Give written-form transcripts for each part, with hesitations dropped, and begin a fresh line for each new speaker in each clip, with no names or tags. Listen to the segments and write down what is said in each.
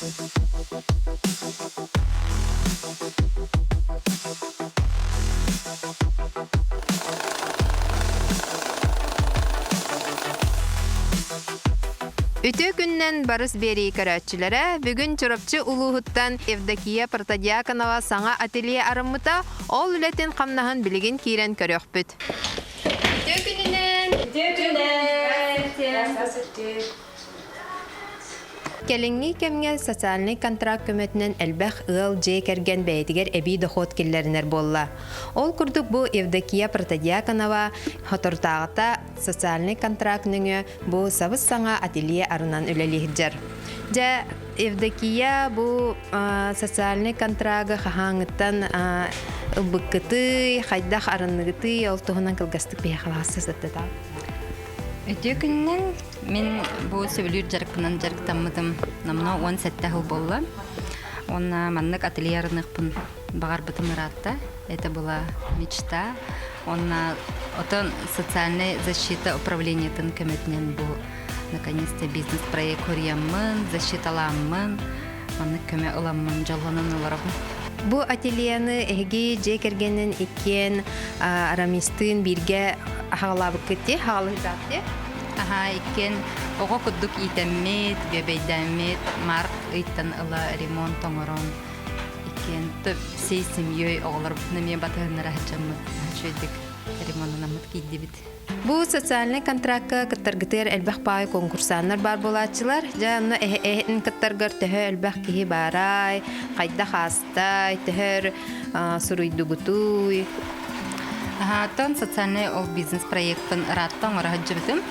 Үтө күннен барыс бери көрәтчілері бүгін чұрапчы улуғыттан Евдокия Протодиаконова саңа ателье арымыта ол үлетін қамнағын білігін кейрен көрек бүт. Үтө күнінен! Келіңгі кемге социальный контракт көмөтінен әлбәқ ыл жей кәрген бәйтігер әбей доход келлерінер болла. Ол күрдік бұ Евдокия Протодиаконова хотортағыта социальный контракт нүңі бұ сабыз саңа ателье арынан үлелігіджер. Жа Евдокия бұ социальный контрагы қағаңыттан бұққыты, қайдақ арынығыты, олтығынан кілгастық бейқаласы сәттіда.
Өте күннен мен бұл сөйлер жарқынан жарқтамыдым. Намна 10 сәтті ғыл болла. Онна маннық ательерінықпын бағар бұтым ұратта. Это была мечта. Онна отын социальная защита управлениетін көмітінен бұл наконец-то бизнес-проект көриямын, защиталамын, маннық көме ұламын, жалғанын оларығын.
Бу ательені эги жекергенен икен арамистын бирге ағалабы кетті, ағалы затты.
Аха, икен оға күддік итәммет, бебейдәммет, марк ыйттан ыла ремонт оңырон. Икен төп сей семьей оғылар бұтынымен батығыныр әчамыд, әчөйдік ремонтынамыд кейді біт.
Бу социальный контрактка кыттаргытыр элбэх бай конкурсаннар бар болачылар. Жанна эхин кыттаргар төһө элбэх киһи барай, кайда хастай, төһөр суруйдугутуй.
Тон социальный бизнес проектын раттан орахаджыбытым.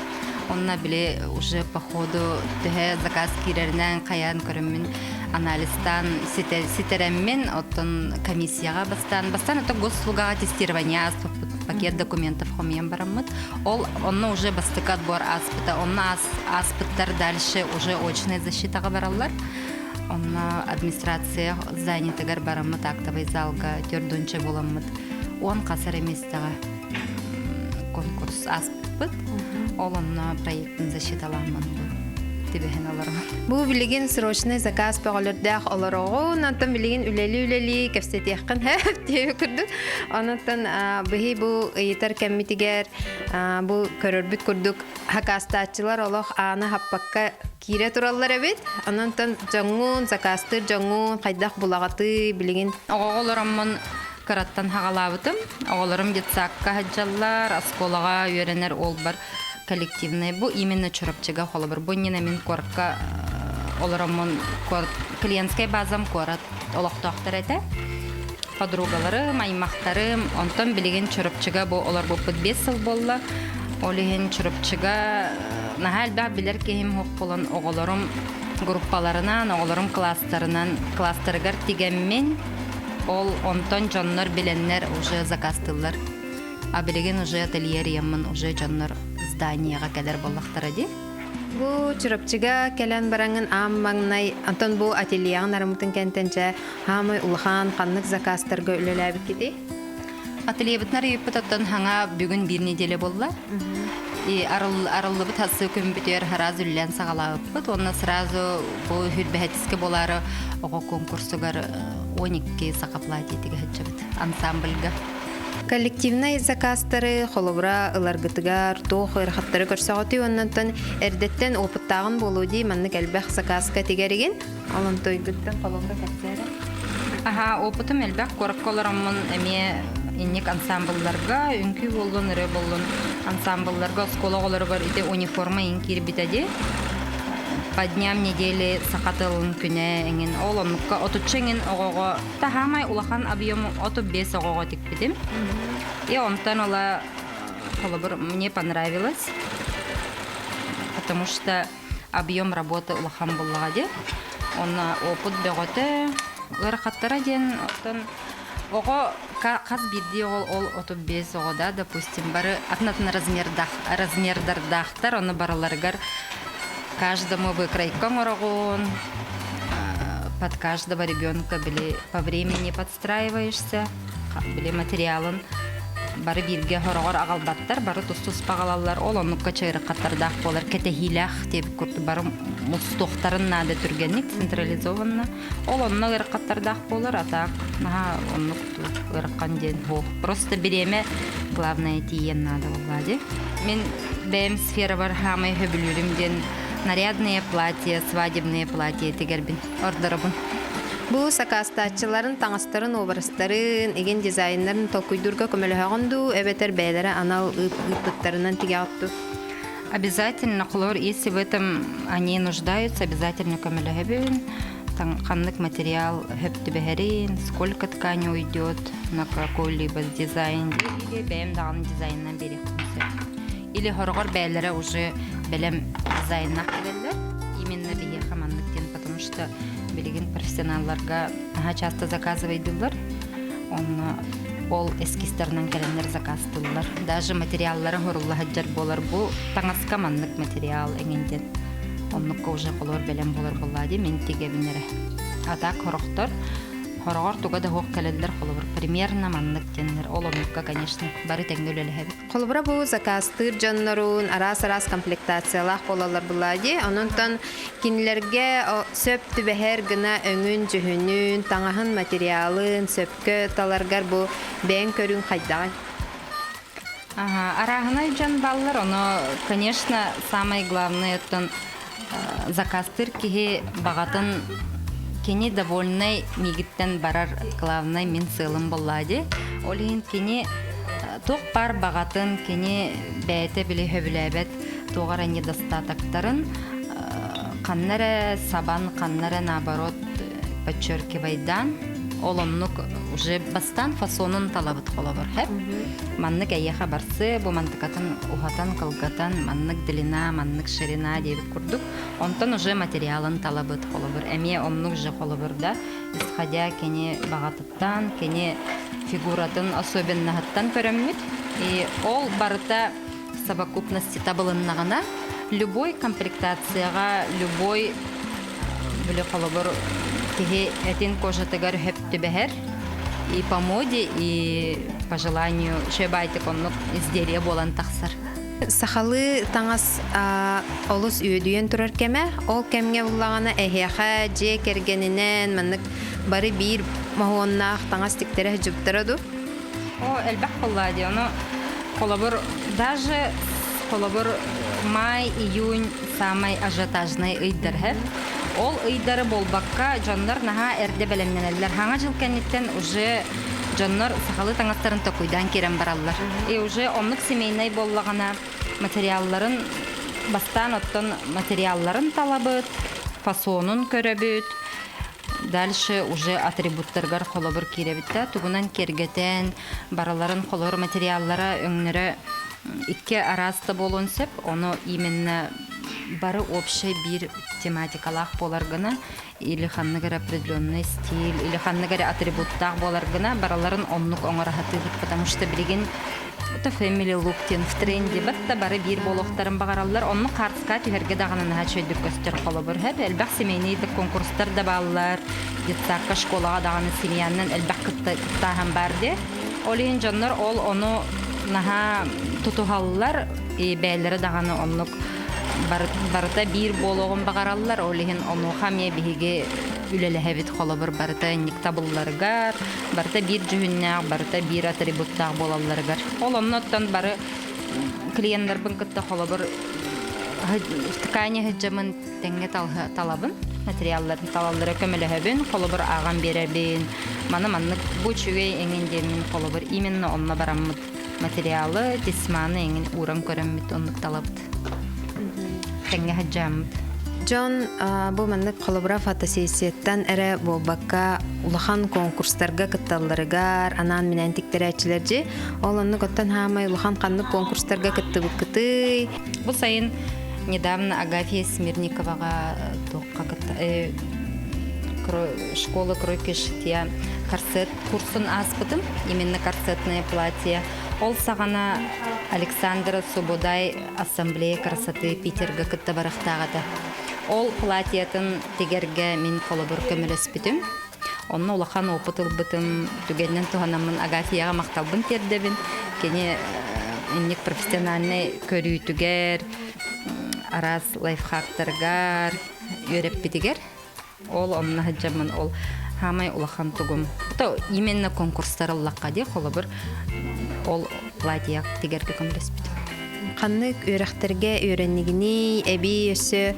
Онна биле уже по ходу төһө заказ кирернен каян көрөммүн анализтан ситереммен оттон комиссияга бастан это госуслугага тестирование пакет документов хомьем бараммыт. Онна уже бастык отбор аспыта, онна аспыттар дальше уже очная защитага бараллар. Онна администрация занятыгар бараммыт, актовый залга төрдүнчө боламмыт. Он касар эместага конкурс аспыт. Ол онна проекттин защиталаммын.
Бу билеген срочный заказ пеголердах олорого, нантан билеген үлели кефсетияққан хэп тие күрдік. Онантан бихи бу етер кәммитигер бу көрөрбүт күрдік хакастатчылар олох аны хаппакка кире тураллар эбит. Онантан жаңун закастыр жаңун қайдақ булагаты билеген.
Оголороммон караттан хагалабытым. Оголором детсакка хаджаллар, асколага үйренер ол бар. Коллективный. Бу именно чурапчыга холобыр. Бу нина мен корка оларамон клиентская базам корат олоқтоқтар эте. Подругаларым, аймақтарым, онтон билеген чурапчыга бу олар бу подбесыл болла. Олеген чурапчыга нахал да билер кехим хоқ болан оголарым группаларынан, оголарым класстарыгар тигенмен ол онтон жоннор биленнер уже закастылар. А билеген уже ательер яммын уже жоннор зданияга келер боллактар ди.
Бу чурапчыга келен бараңын аммаңнай антон бу ательеян арымытын кентенче хамы улхан каннык закастарга үлеләбит кити.
Ательебитнар юппатан хаңа бүгүн бир неделе болла. И арыллыбыт хасы көмбүтер хараз үллән сагалабыт. Онна сразу бу хүрбәһәтиске болары ого конкурсугар 12 сакаплати тиге хәчәбит ансамбльга.
Коллективный закастары холобра ыларгытыгар тоох ырхаттары көрсөгөтү оннан эрдеттен опыттагын болуди маннык элбэх заказка тигерген алан тойгыттан холобра каттары.
Аха, опытым элбэх корколоромун эме инник ансамбльларга үнкү болгон ыры болгон ансамбльларга скологолор бар ите униформа инкир битади. По дням недели сакатылын күнэ эңин олоннукка отуччеңин огого тахамай улахан объему оту 5 огого тикпидим. И онтан ола холобыр мне понравилось, потому что объем работы улахан буллагади. Он опыт беготе ырхаттара ден оттан ого каз бирди ол оту 5 огода, допустим, бары атнатын размердардахтар, оны бараларгар каждому выкройкам урагон, под каждого ребенка были по времени подстраиваешься, были материалом бары бирге хорогор агалбаттар, бары тус-тус багалалар, ол оннукка чайрыккаттардах болар, кетехилах деп курду бары мустохтарын нада түргенник централизованно. Ол онна ырыккаттардах болар, атак наха оннук ырыккан ден хо. Просто береме главное тиен надо боллади. Мен бэм сфера бар хамай хөбүлүрүм ден нарядные платья, свадебные платья тегербин ордорабын.
Бу сакастаатчыларын таңастарын образтарын еген дизайнларын толкуйдурга көмөлөһөгөндү эбетер бээлери анал ыптыттарынан тигеатту.
Обязательно, хлор, если в этом они нуждаются, обязательно көмөлөһөбүн. Каннык материал хөптүбэхерин, сколько ткани уйдет на какой-либо дизайн, или бэм даган дизайннан бери. Или хоргор бээлери уже белем дизайннак келелер, именно бие хаманныктен, потому что билигин профессионалларга часто заказывайдылар, ол эскистернен келенлер заказдылар. Даже материаллары хоруллахаджар болар, бу таңаска маннык материал эңинден. Оннукка уже колор белем болар боллади, мен тигебинере. Атак хорохтор, хорогор туга да хок келелер холобур. Примерно маннык тенлер. Ол оннукка, конечно, бары теңнөлелехебит.
Холобура бу заказтыр жаннарун арас-арас комплектациялах болалар боллади. Онунтан кинилерге сөп түбэхер гына өңүн жүхүнүн, таңаһын материалын, сөпкө таларгар бу бээн көрүн хайдаган.
Арахына жан баллар, оно, конечно, самое главное, это заказтыр кихи багатын кени довольный мигиттен барар главный мен сылым боллади. Олин кени тох пар багатын кени бәйте биле хөбүләбет тогара недостатоктарын каннара сабан каннара наоборот подчеркивайдан олоннук уже бастан фасонун талабыт холобор хеп. Маннык әйеха барсы, бу мантыкатын ухатан кылгатан, маннык дилина, маннык ширина дебит курдук. Онтан уже материалын талабыт холобор. Эме оннук же холобор да, исходя кене багатыттан, кене фигуратын особеннахаттан көрөммүт. И ол барыта совокупности табылыннагана любой комплектацияга, любой биле холобор кеге этин кожатыгар хөптүбэхер. И по моде, и по желанию шебайтык оннук изделие болан тахсар.
Сахалы таңас олус үйдүйен турар кеме, ол кемге буллагана эхеха же кергенинен маннык бары бир махуоннах таңас тиктере жуптараду.
Элбах боллади, оно колобур, даже колобур май-июнь самый ажиотажный ыйдар хеп. Ол ыйдары болбакка жондар наха эрде белемненелер. Хаңа жыл кенниттен уже жондар сахалы таңастарын токуйдан керен бараллар. И уже оннук семейный боллагана материалларын бастан оттон материалларын талабыт, фасонун көрөбүт. Дальше уже атрибуттаргар холобур киребитте. Тугунан кергетен бараларын холор материаллары өңнөрө икке араста болон сеп, оно именно бары общий бир тематикалах боларгына или ханныгар определенный стиль, или ханныгар атрибуттах боларгына бараларын оннук оңорахатылык, потому что билеген это family look тен в тренде, батта бары бир болохтарын багараллар, онну картска түһәргә дагынына чөйдүк көстөр холобур. Хәп элбәк семейный конкурстар да баллар, детсакка школага даганы семьяннан элбәк кыттаһан барды. Олин жаннар ол ону наха тутухаллар и бәйләре даганы оннук барыта бир болохын багараллар, олиһин ону хамия биһиге үлелеһебит холобур барыта никтабылларгар, барыта бир жүһүннәк, барыта бир атрибуттак болалларгар. Ол онноттан бары клиенттер бынкытта холобур ткани хыджамын теңге талабын, материалларын талаллары көмөлөһөбүн, холобур аган беребин. Маннык бу чүгей эңиндемин холобур именно онна бараммыт материалы, тесманы эңин уран көрөммит оннук талабыт. Теңге хыджаммыт.
Джон, бу маннык холобура фотосессияттан эре болбакка улахан конкурстарга кытталларыгар, анан менен тиктеречилерди. Ол оннук оттан хамай улахан каннык конкурстарга кыттыбыккыты.
Бу сайын недавно Агафья Смирниковага школа кройки шитья корсет курсын аспытым, именно корсетное платье. Ол сагана Александра Субудай ассамблея красоты Питерга кытта барахтагата. Ол платьятын тегерге мен колобур көмөлөспүтүм. Онна улахан опытыл бытым түгеннен туханамын Агафияга макталбын тердебин. Кене инник профессиональный көрүүтүгер, арас лайфхактаргар үйрөппитигер. Ол онна хаджамын ол хамай улахан тугум. То именно конкурстар уллакка ди холобур ол платьяк тигерге көмреспит.
Каннык үйрәхтерге үйрәннигини эби өсө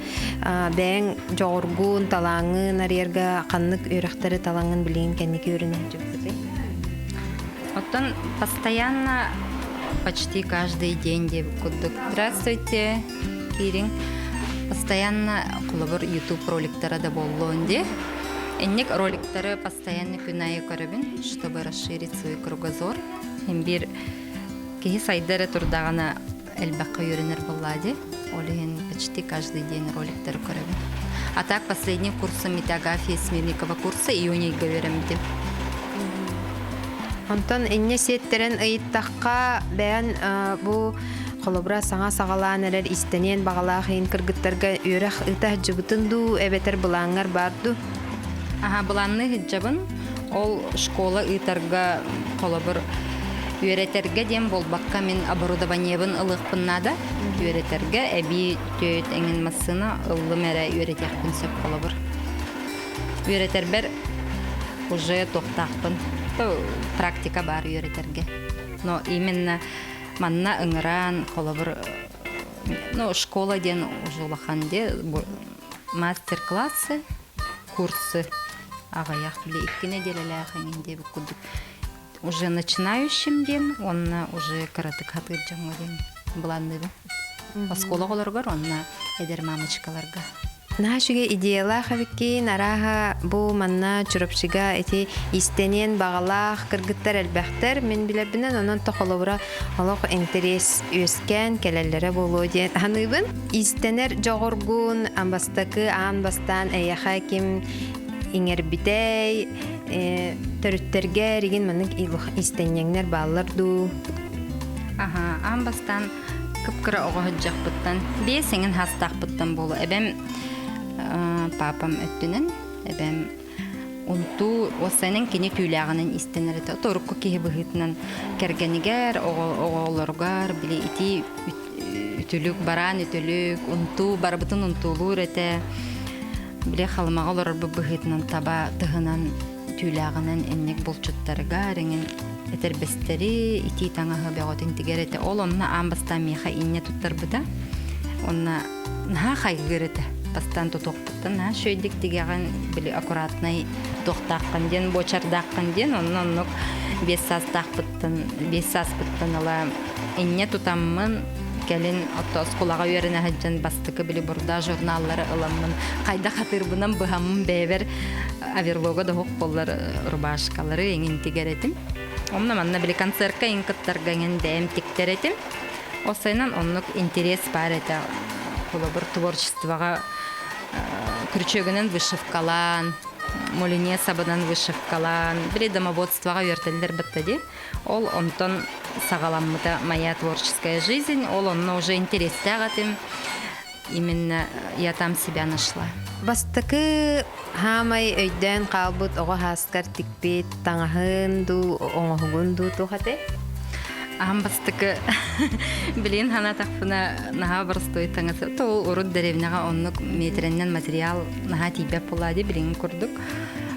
бәң жогоргун талаңын арьерга каннык үйрәхтери талаңын билген кенники үйрәнә жүктү.
Оттон постоянно почти каждый день деп кудук. Здравствуйте, Кирин. Постоянно холобур YouTube роликтары да боллонде. Энник роликтары постоянно күнайы көрөбүн, чтобы расширить свой кругозор. Бир кеһи сайдары турдагана элбакка үйренер боллади. Олеген почти каждый день роликтары көрөбүн. А так последний курсы Агафия Смирникова курсы июньга үйренбитим.
Онтон энне сеттерен ыйыттакка бән бу холобра саңа сагалаан эрер истенен багалаахын кыргыттарга үйрәх ыта жыбытын ду эбетер булаңар барду.
Буланны хиджабын ол школа ыйтарга холобур үйрәтерге дем болбакка мен оборудованиебын ылыкпыннада үйрәтерге эби төт эңин массына ыллы мәре үйрәтекпин сөп холобур. Үйрәтербер уже токтакпын. Практика бар үйрәтерге. Но именно манна ыңыран холобур школа ден уже улаханде мастер-классы, курсы агаяк биле 2 неделялах эңинде букудук. Уже начинающим ден, онна уже каратык хатыр жаңы ден буланды. Оскола олоргор онна эдер мамочкаларга.
Нашыга идеялах авикки нараха бу манна чурапчыга эти истенен багалах кыргыттар элбәхтер мен билебинен онон тохолобура олох интерес өскен келеллере болуу ден аныбын истенер жогоргун амбастакы анбастан эяха ким иңербитей төрүттерге ригин манык истенеңнер балларду.
Амбастан кыпкыра ого ходжакпыттан бесеңин хастакпыттан болу эбем папам өттүнен эбем унту осенен кини түлягынын истенерите торукку киһи быһытынан кергенигер оголоргар били ити үтүлүк баран үтүлүк унту барбытын унтулуур эте биле халмагалар быһытынан таба тыгынан түлягынын эннек булчуттарга реңин этербестери ити таңаһы беготин тигерете ол онна амбастан меха инне туттарбыта онна наха хайгырыта пастан тотоқпыттан шөйдік дегеген білі аккуратный тоқтаққан ден, бочардаққан ден, оннық 5 саспыттан ала инне тутаммын келин отто скулага үйеріне хаджан бастықы білі бұрда журналлары ыламмын. Қайда қатырбынан бұхаммын бәбер аверлога да хоқ болар рубашкалары еңін тигеретім. Онна манна білі концертка ең кыттарға ең дәйім тектеретім. Осайнан оннық интерес бар еті. Бір творчествоға крючогынан вышивкалан, молине сабадан вышивкалан, бір домоводствоға вертелдер баттади. Ол онтон сағаламмыта моя творческая жизнь, ол онна уже интересті ағатым. Именно я там себя нашла.
Бастакы хамай өйден қалбыт оға хаскар тикпет таңахын ду, оңахугун ду тухате?
Бастыкы билин хана тахпына наха барстой таңасы тол урут деревняга оннук метреннен материал наха тибеп булади билин курдук.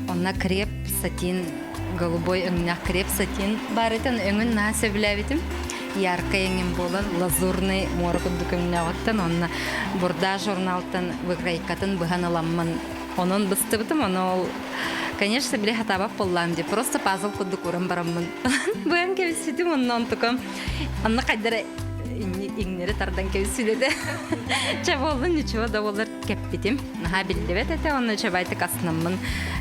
Онна креп сатин голубой өңнах креп сатин барытын өңүн наха сөбүләбитим. Ярко еңин болан лазурный моркудук өңнагыттан онна бурда журналтан выграйкатын быханаламман. Онон быстыбытым, ол конечно, биле хатабап боллам деп. Просто пазл кудук урам бараммын. Буям кебиситим оннан тукам. Анна кайдара иңнери тардан кебисиледе. Чаболдун ничего да болар кеппитим. Наха билдебет эте онна чабайтык аснаммын.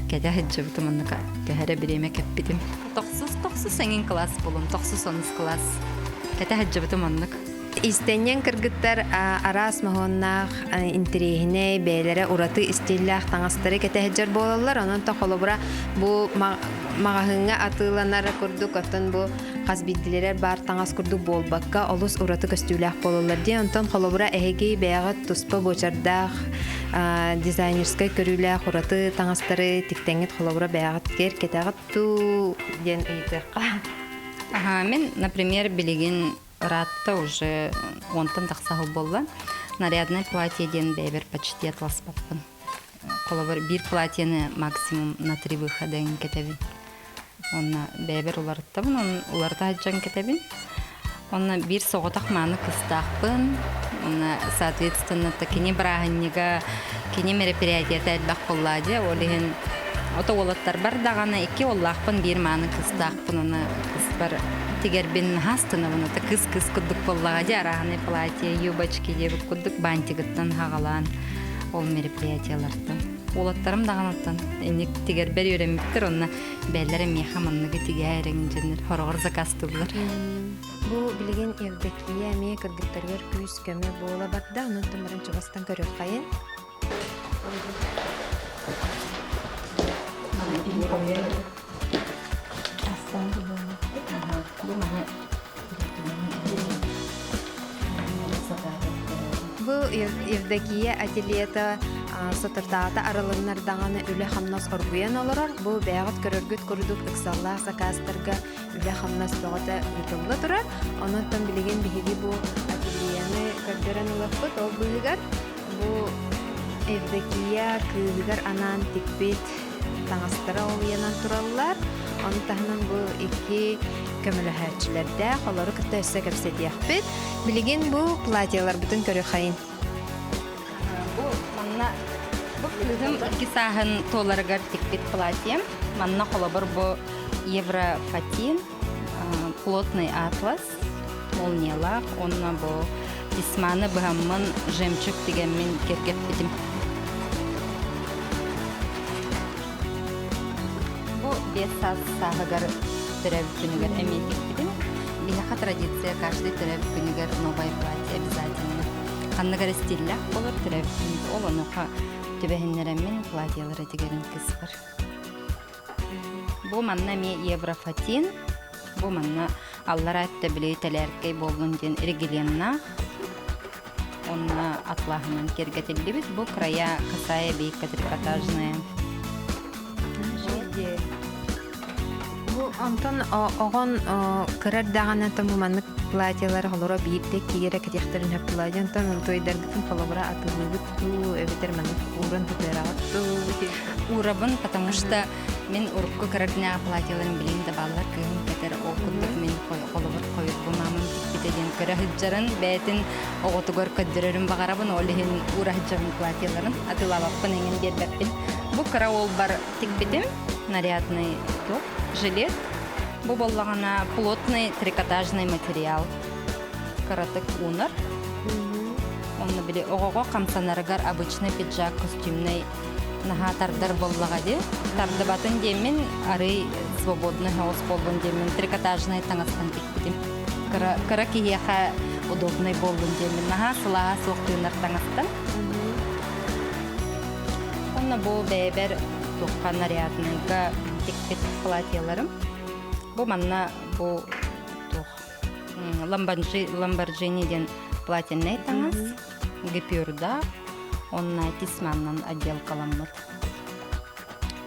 Кеде хеджебитим онна кехере биреме кеппитим. Токсус эңин класс болум, токсус онус класс. Кеде хеджебитим оннак.
Истенен кыргыттар арас махоннах интерехине бейлере ураты истиллах таңастары кетехеджер болалар. Онан тохолобура бу магахыңа атыланары курдук, оттан бу казбиддилер бар таңас курдук болбакка олус ураты көстүлях болалар ди. Онтан холобура эхеги беягат туспа бочардах дизайнерскай көрүлэ хураты таңастары тиктеңит холобура бягат кер кетагат ту ден ыйтырка.
Ага, мен, например, билигин ратта уже онтан тақсағы болла. Нарядное платье ден бәйбір почти атласпаппын. Қолабыр бір платьені максимум на 3 выходын кетебін. Онна бәйбір уларттабын, уларта хаджан кетебін. Онна бір соғытақ маны кыстақпын. Онна, соответственно, кені брағыннега, кені мероприятията әлбақ қолладе, олеген ото олаттар бар дағана 2 оллақпын бір маны кыстақпын. Оны кыспар тегер бен хастына бұны кыс-кыс күддік қоллағаде арағаны платье, юбочки дебі күддік бантигіттен хағалан ол мероприятиялардан. Олаттарым дағанаттан. Енек тегер бәр өреміктір, онына бәлері мейхаманныға тегерін жәнер хорғыр закастылар.
Бу билеген евдекия ме кыргыттаргар күз көмө бола бадда, онуттан барынчы бастан көрөк кайын. Бу евдекия ателиета сатыртаата аралыгынар даганы үле хамнас оргуян олорор. Бу бягат көрөргүт көрдүк ыксаллах закастырга үле хамнас богата ütүллө турар. Онуттан билеген биһиги бу ателияны көрдөрөн улаппыт ол быыгар. Бу евдекия кыыгар анан тикпит таңастыра олуянан тураллар. Онтахынан бу ики көмөлөһөрчүлөрдө холору кытта өссө кепсетияхпит. Билеген бу платьялар бүтүн көрөк хайын.
Бу кызым 2 сағын толарыгар тикпит платье. Манна холобыр бу еврофатин, плотный атлас, молниялак, онна бу исманы быгаммын жемчуг дегенмен кергеп битим. Бу 5 сағыгар төрөп күнүгөр эметик битим. Бинаха традиция каждый төрөп күнүгөр новое платье обязательно. Ханныгар стиллях болор төрөп күнүгөр ол онуха төбәһеннәрәмен платьялары тигерин кыспыр. Бу манна ме еврофатин, бу манна аллар айтты билетелеркей болгон ден региленна. Онна атлахынан кергетелибит. Бу края косая бейка трикотажная.
Бу антон огон кырар дагана тамаманнык платьялар холора бииттек кигере кетехтерин хапплады. Антон тойдергитин холобра атылыбыт ту эбитерманнык уран тутерагат ту
урабын, потому что мен урукка кырардынаға платьяларын билейм да баллар кыгын кетер окундук мен холобыр койып бумамын битеден кыра хыджарын бәтин оғотугар көддөрөрүн багарабын олихин ура хыджарын платьяларын атылабаппын энген бербеппин. Бу кыра ол бар тикбитим, нарядный топ, жилет. Бу боллагана плотный трикотажный материал. Кыратык унар. Онны биле огого камсанарыгар обычный пиджак костюмный наха тардар боллагади. Тардыбатын демен ары свободный хаос болдун демен трикотажный таңастан тикбитим. Кыра кияха удобный болдун демен наха сылаға соқтыйнар таңастан. Онна бу бәйбер тухка нарядныйга тикбит платьяларым. Бу манна бу тух ламборджиниден платьяный таңас, гипюрда, онна тисманнан отделкаламмыт.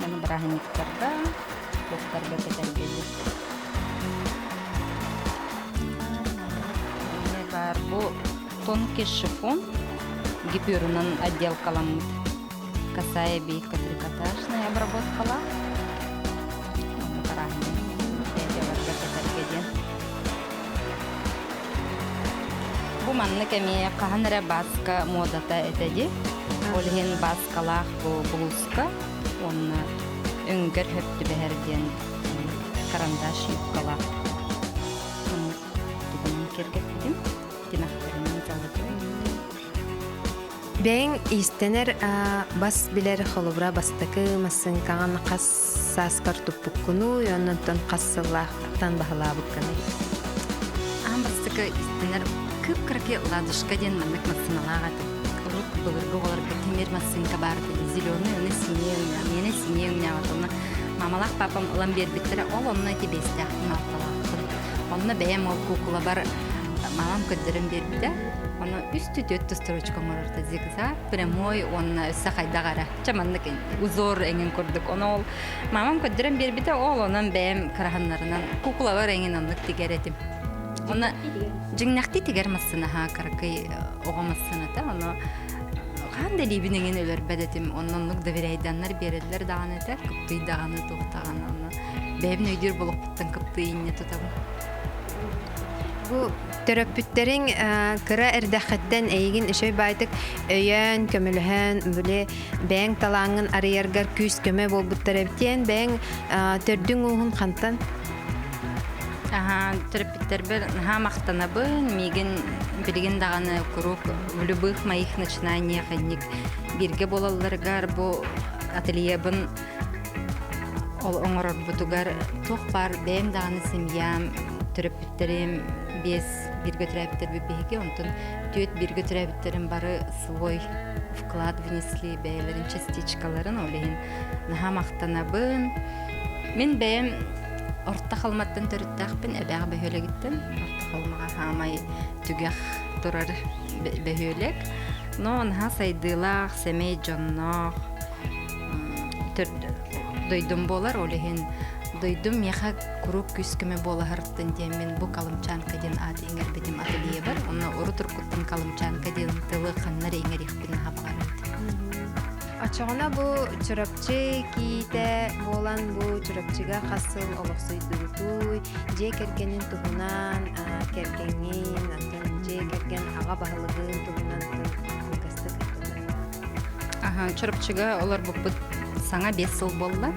Мана браханиктарда, туқтарга кетергеди. Бар бу тонкий шифон, гипюрнан отделкаламмыт. Косая бейка трикотажная обработкала. Бу манны кеме каханара баска модата этеди. Олген баскалах бу блузка. Онна өңгөр хөптү бэхерден карандаш юбкалах. Тубанын кергеппидим. Динахтарынан жалатырым.
Бәң истенер бас билер холубра бастакы масын каган кас саскар туппуккуну йоннон кассыллахтан бахалабыкканы.
Бастакы истенер кып-кырки ладышка ден маннык масыналаға урут бұлырғы олар бітімер масынка барды. Зеленый, оны сине үңя, мені сине үңя атылына. Мамалақ папам ұлан бербеттірі, ол онына тебесті ақтын алталақтын. Онына бәйім ол кукула бар мамам көддерін бербеді. Оны үстү төттү строчка морорта зигзаг, прямой, он сахайдагара. Чаманнык узор эңин көрдүк. Оны ол мамам көддөрөн бербите, ол онун бэм караханнарынан куклалар эңин оннук тигеретим. Оны жиңнакти тигер массына ха каракай огамассына та, оны кандай либинеген өлөр бедетим, оннук доверяйданнар бередилер даганы та, кыпты даганы токтаганы, оны бэбин өйдүр болуп буттан кыпты инне тутабы.
Бу терапевттерин кыра эрдэхеттен эйгин ишөй байтык өйөн көмөлөһөн бүле бэң талаңын арыяргар күс көмө болбуттар эбтен бэң төрдүң уһун хантан.
Терапевттер бер мактанабын, мигин билген даганы курук в любых моих начинаниях ник бирге болаларгар бу ательебин ол оңорор бутугар тох бар бэм даганы семьям терапевттерим без бирге терапевттер бебеге онтон төт бирге терапевттерим бары свой вклад внесли бэйлерин частичкаларын олейин наха мактанабын. Мен бэм орта халматтан төрүттахпин эбэг бөһөлөгүттен орта халмага хамай түгэх турар бөһөлөк но наха сайдылах семей жоннох дойдум болар олейин дойдум яха курук күскеме бола харттын мен бу калымчанка ден аты иңер бетим ателье бар онна ору туркуттан калымчанка ден тылы ханнар иңер ихпин хабагар.
Ачагына бу чурапчы кийте болан бу чурапчыга хасыл олоксойдугутуй же кергенин тугунан кергенин атын же керген ага баһалыгын тугунан гастык.
Чурапчыга олар буппут саңа 5 жыл болла.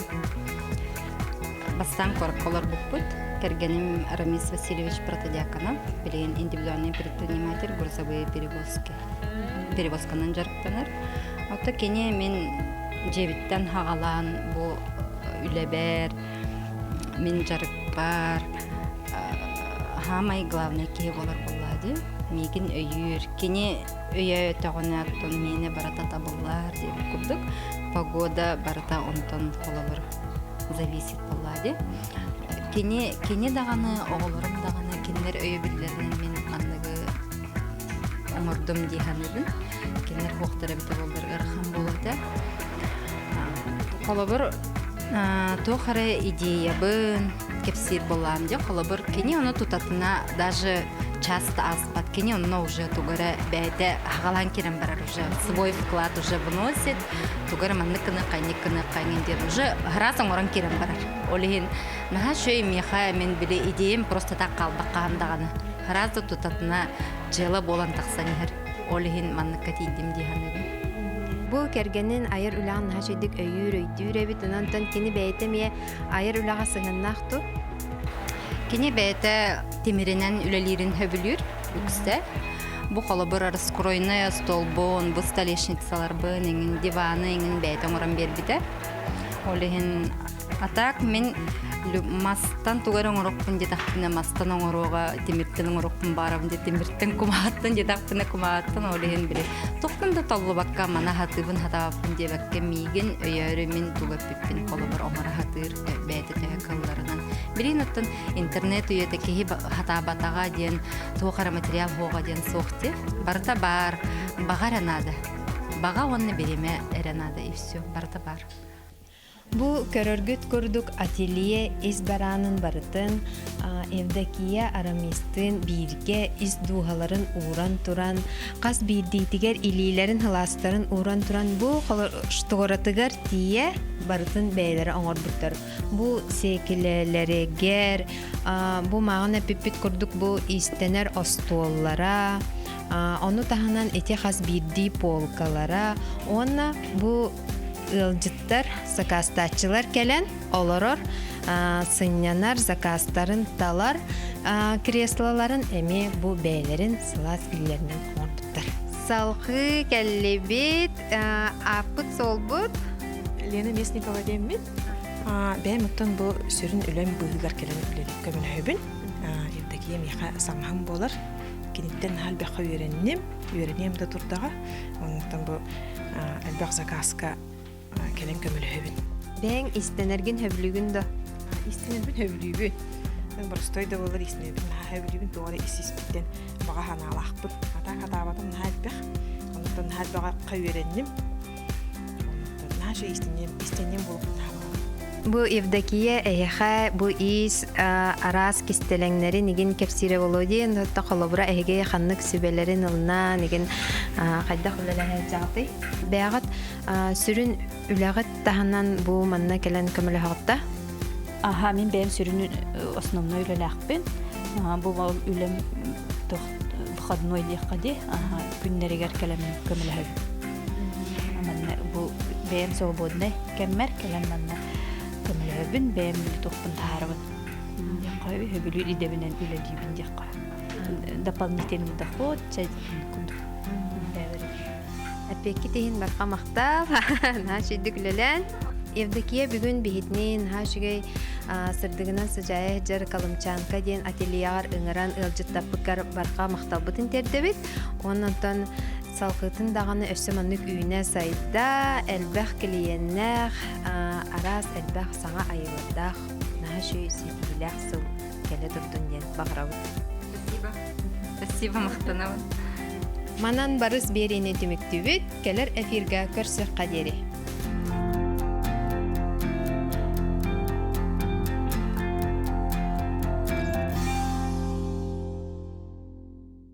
Бастан корколар буппут кергеним Рамис Васильевич Протодиаконов, билген индивидуальный предприниматель грузовые перевозки. Перевозканан жарыктанар. Ота кене мен жебиттен хагалан бу үлебер мен жарык бар хамай главный кей болар боллади мигин өйүр кене өйө тагынаттан мене барата табылар деп курдук погода барата онтон кололор зависит боллади кене даганы оголорум даганы кенер өйө биллеринен мен анныгы оңордум диханыбын кенер хоқтары бите болдыргар хам болута. Колобыр тохары идея бын кепсир болам де колобыр кене оны тутатына даже часто аспат кене оны уже тугара бәйте хагалан керен барар уже свой вклад уже вносит тугара манныкыны кайнин дер уже харасың оран керен барар. Олин наха шөй меха мен биле идеям просто так калбаккан даганы. Харазды тутатына жела болан таксанер. Олин манныкка тийдим диханыбын.
Бу кергенин айыр улагын хашидик өйүр өйдүр эбит онтон кини бәйтеме айыр улага сыгыннакту.
Кини бәйте темиринен үлелерин хөбүлүр үксте. Бу колобур раскройная столбон, бу столешницалар бын, эңин диваны, эңин бәйте оңоран бербите. Олин атак мен мастан тугарың ороппун детахпына мастан оңорога темиртен ороппун барам де темиртен кумааттан детахпына кумааттан олеген бире токтунда толлу бакка мана хатыбын хатааппын дебекке миген өйөрү мен тугаппин колобор омара хатыр бэйте текалларынан бирин оттон интернет үйөтө кеhi хатабатага ден тугара материал хога ден сохте барта бар багаранада бага онны береме эренада и все барта бар.
Бу көрөргүт көрдүк ателье из баранын барытын, Евдокия Арамистын бирге из дугаларын уран туран, кас бирдейтигер илилерин хыластарын уран туран бу шторатыгар тие барытын бәйлері оңорбуттар. Бу секилелерегер, бу мағына пиппит көрдүк бу истенер остуоллара, onu tahanan eti has birdi polkalara, ona bu ылжыттар, закастачылар келен, олорор, сынянар, закастарын талар, креслаларын эме бу бәйлерин сылас билеринен ордуттар. Салқы кәллебет, апыт солбут.
Лена Местникова деммит. Бәм оттан бу сүрін үлем бұйылар келен үлелік көмін хөбін. Евдокия меха самхам болар. Кенеттен хал бәқа үйренем да турдаға. Онықтан бу әлбәқ закаска келен көмілі хөбін.
Бәң истенерген хөблігін да?
Истенерген хөблігін. Барыстой да болар истенерген хөблігін туғары исіс біттен бага ханаалахпыт ата катабатым наалбах онтон наалбага кайверенним онтон наша истенем болуп
Бу Евдокия эйха бу ис арас кистелеңнери нигин кепсире болодин та холобра эге ханнык сүбелерин ылна нигин кайда хулалаһа жагты бягат сүрүн үләгат таханан бу манна келен көмөлө хатта
Аха, мен бәйім сүрінің основной үлеләқпен. Бұл үлем выходной леққаде, күннерігер кәлемін көмілі Бұл бәйім свободный кәммәр кәлем манна көмілі хөбін, бәйім үлі тоқпын таарыбын. Деққай, хөбілі идебінен үлелейбін деққай. Дополнительный доход, чайдың күндік.
Әпекки тейін барқа мақтап, нашидік үлелән. Евдокия бүгін бейітнен хашыгай сырдығынан сыжайы жар калымчанка ден ательяғар ыңыран ылжыттаппыкар барқа мақталбытын тердебет. Оннан салқытын дағаны өсі маннык үйіне сайда әлбәқ келиеннәқ арас әлбәқ саңа айылырдақ нашы сетиләқ сыл келе тұрдың ден бағырауыд.
Спасибо, мақтанауын.
Манан барыс беріне түміктүбіт, келер эфирға көрсі қадері.